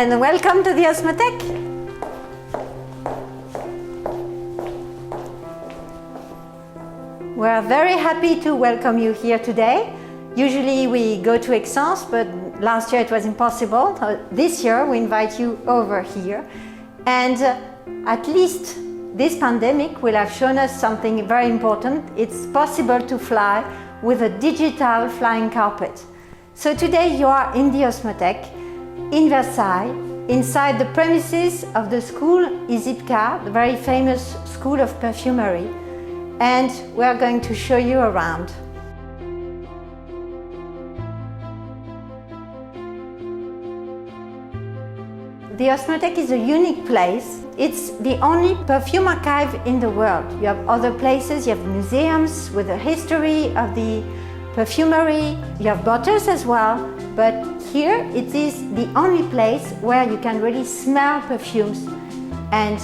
and welcome to the Osmothque. We're very happy to welcome you here today. Usually we go to Esxence, but last year it was impossible. This year we invite you over here. And at least this pandemic will have shown us something very important. It's possible to fly with a digital flying carpet. So today you are in the Osmothque, in Versailles, inside the premises of the school Isabelle, the very famous school of perfumery. And we're going to show you around. The Osmothque is a unique place. It's the only perfume archive in the world. You have other places, you have museums with a history of the perfumery, you have bottles as well, but here it is the only place where you can really smell perfumes, and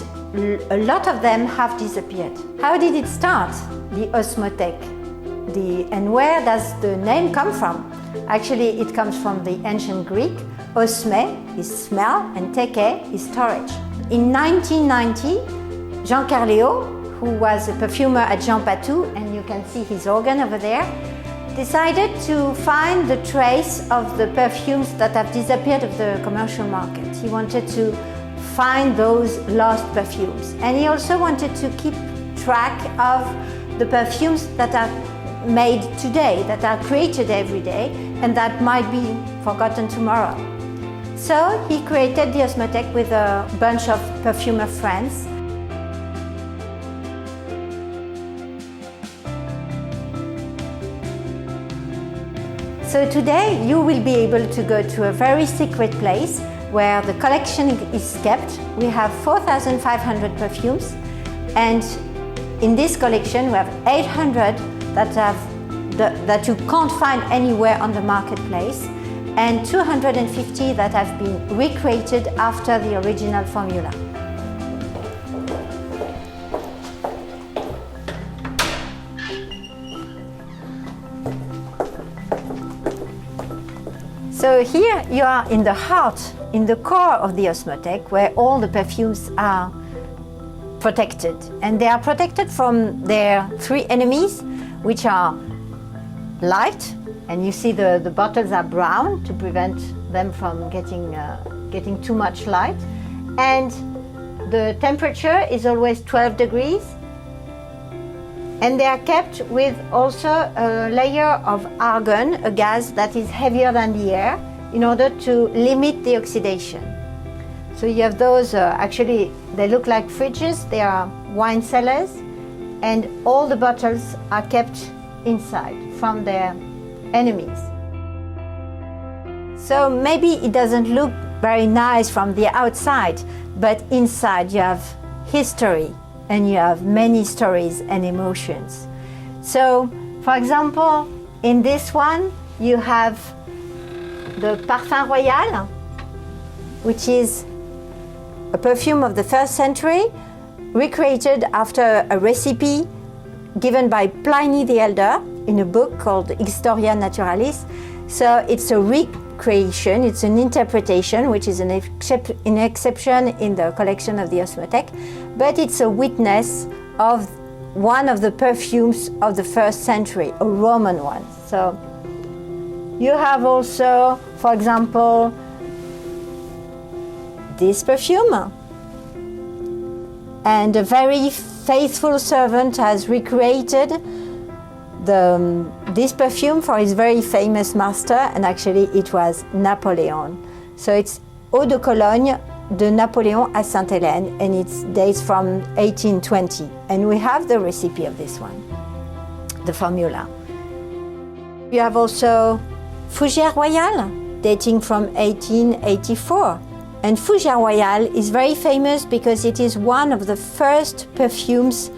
a lot of them have disappeared. How did it start, the Osmothque? And where does the name come from? Actually, it comes from the ancient Greek. Osme is smell and theke is storage. In 1990, Jean Carléo, who was a perfumer at Jean Patou, and you can see his organ over there, decided to find the trace of the perfumes that have disappeared of the commercial market. He wanted to find those lost perfumes. And he also wanted to keep track of the perfumes that are made today, that are created every day, and that might be forgotten tomorrow. So he created the Osmothque with a bunch of perfumer friends. So today you will be able to go to a very secret place where the collection is kept. We have 4,500 perfumes, and in this collection we have 800 that you can't find anywhere on the marketplace, and 250 that have been recreated after the original formula. So here you are in the heart, in the core of the Osmothque, where all the perfumes are protected. And they are protected from their three enemies, which are light, and you see the bottles are brown to prevent them from getting too much light. And the temperature is always 12 degrees. And they are kept with also a layer of argon, a gas that is heavier than the air, in order to limit the oxidation. So you have those, actually they look like fridges, they are wine cellars, and all the bottles are kept inside from their enemies. So maybe it doesn't look very nice from the outside, but inside you have history, and you have many stories and emotions. So, for example, in this one, you have the Parfum Royal, which is a perfume of the 1st century, recreated after a recipe given by Pliny the Elder in a book called Historia Naturalis. So it's a recreation, it's an interpretation, which is an exception in the collection of the Osmothque, but it's a witness of one of the perfumes of the 1st century, a Roman one. So you have also, for example, this perfume. And a very faithful servant has recreated this perfume for his very famous master, and actually it was Napoleon. So it's Eau de Cologne de Napoléon à Sainte-Hélène, and it dates from 1820. And we have the recipe of this one, the formula. You have also Fougère Royale, dating from 1884. And Fougère Royale is very famous because it is one of the first perfumes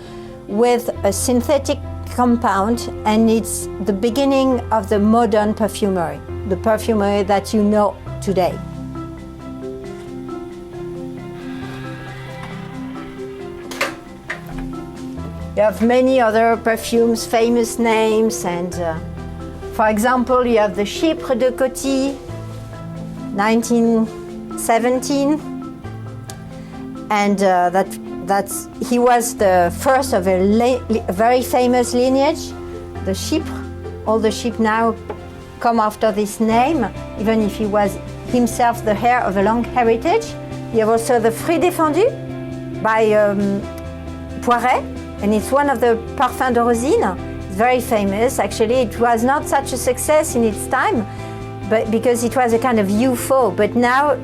with a synthetic compound, and it's the beginning of the modern perfumery, the perfumery that you know today. You have many other perfumes, famous names, and for example, you have the Chypre de Coty, 17, and he was the first of a very famous lineage, the Chypre. All the sheep now come after this name, even if he was himself the heir of a long heritage. You have also the Fruit Défendu by Poiret, and it's one of the parfums d'origine. It's very famous. Actually, it was not such a success in its time, but because it was a kind of UFO. But now,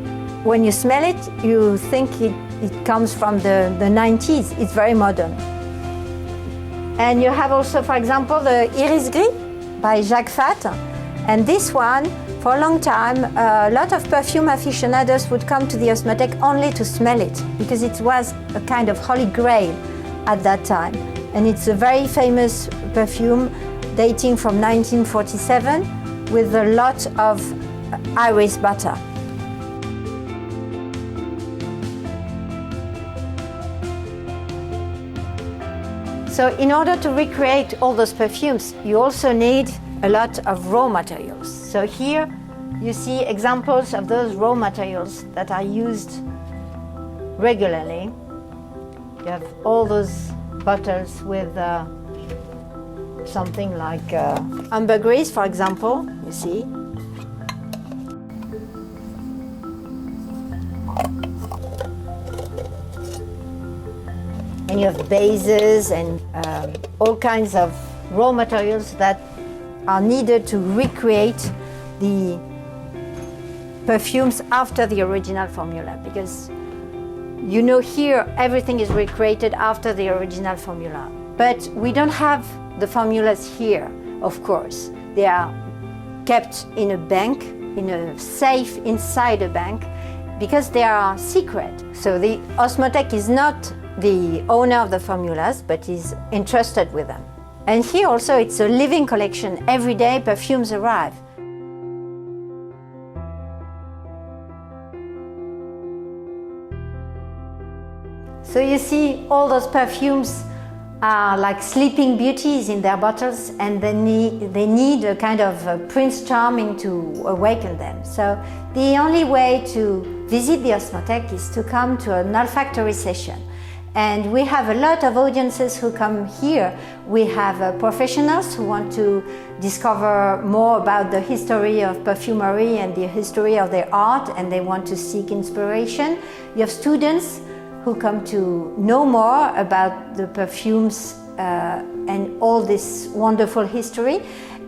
when you smell it, you think it comes from the 90s. It's very modern. And you have also, for example, the Iris Gris by Jacques Fat. And this one, for a long time, a lot of perfume aficionados would come to the Osmothèque only to smell it, because it was a kind of holy grail at that time. And it's a very famous perfume dating from 1947 with a lot of iris butter. So in order to recreate all those perfumes, you also need a lot of raw materials. So here you see examples of those raw materials that are used regularly. You have all those bottles with something like ambergris, for example, you see. And you have bases and all kinds of raw materials that are needed to recreate the perfumes after the original formula, because you know here everything is recreated after the original formula. But we don't have the formulas here, of course. They are kept in a bank, in a safe inside a bank, because they are secret. So the Osmothèque is not the owner of the formulas, but is entrusted with them. And here also it's a living collection. Every day perfumes arrive. So you see all those perfumes are like sleeping beauties in their bottles, and they need a kind of Prince Charming to awaken them. So the only way to visit the Osmothèque is to come to an olfactory session. And we have a lot of audiences who come here. We have professionals who want to discover more about the history of perfumery and the history of their art, and they want to seek inspiration. You have students who come to know more about the perfumes and all this wonderful history.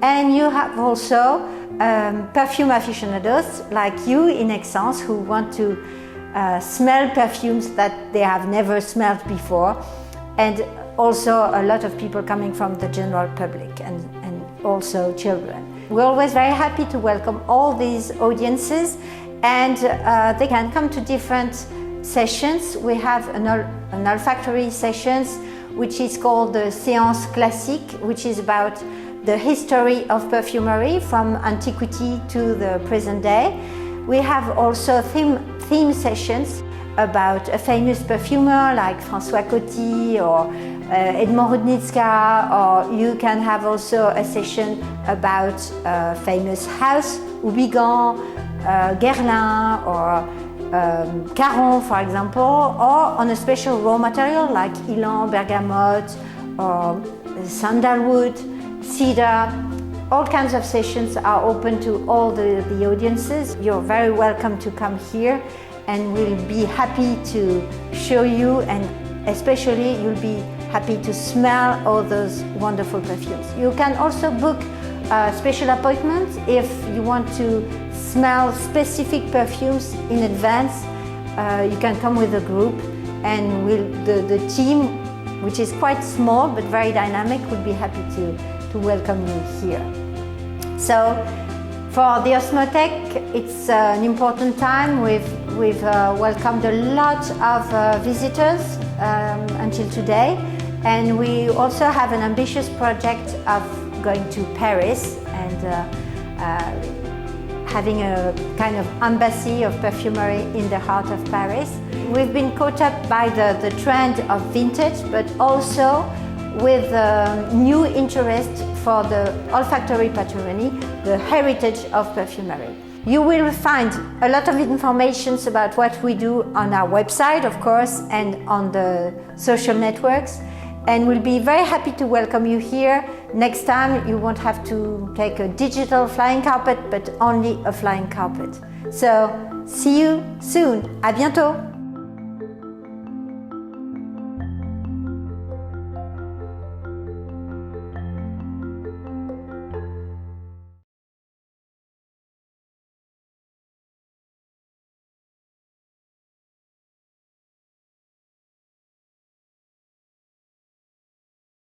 And you have also perfume aficionados like you in Esxence who want to smell perfumes that they have never smelled before, and also a lot of people coming from the general public and also children. We're always very happy to welcome all these audiences, and they can come to different sessions. We have an olfactory sessions which is called the Séance Classique, which is about the history of perfumery from antiquity to the present day. We have also theme sessions about a famous perfumer like François Coty or Edmond Rudnitska, or you can have also a session about a famous house, Houbigant, Guerlain, or Caron, for example, or on a special raw material like Ylang, bergamot, or sandalwood, cedar. All kinds of sessions are open to all the audiences. You're very welcome to come here, and we'll be happy to show you, and especially you'll be happy to smell all those wonderful perfumes. You can also book special appointments if you want to smell specific perfumes in advance. You can come with a group, and the team, which is quite small but very dynamic, will be happy to welcome you here. So for the Osmothèque, it's an important time. We've welcomed a lot of visitors until today, and we also have an ambitious project of going to Paris and having a kind of embassy of perfumery in the heart of Paris. We've been caught up by the trend of vintage, but also with new interest for the olfactory patrimony, the heritage of perfumery. You will find a lot of information about what we do on our website, of course, and on the social networks. And we'll be very happy to welcome you here. Next time, you won't have to take a digital flying carpet, but only a flying carpet. So, see you soon. À bientôt.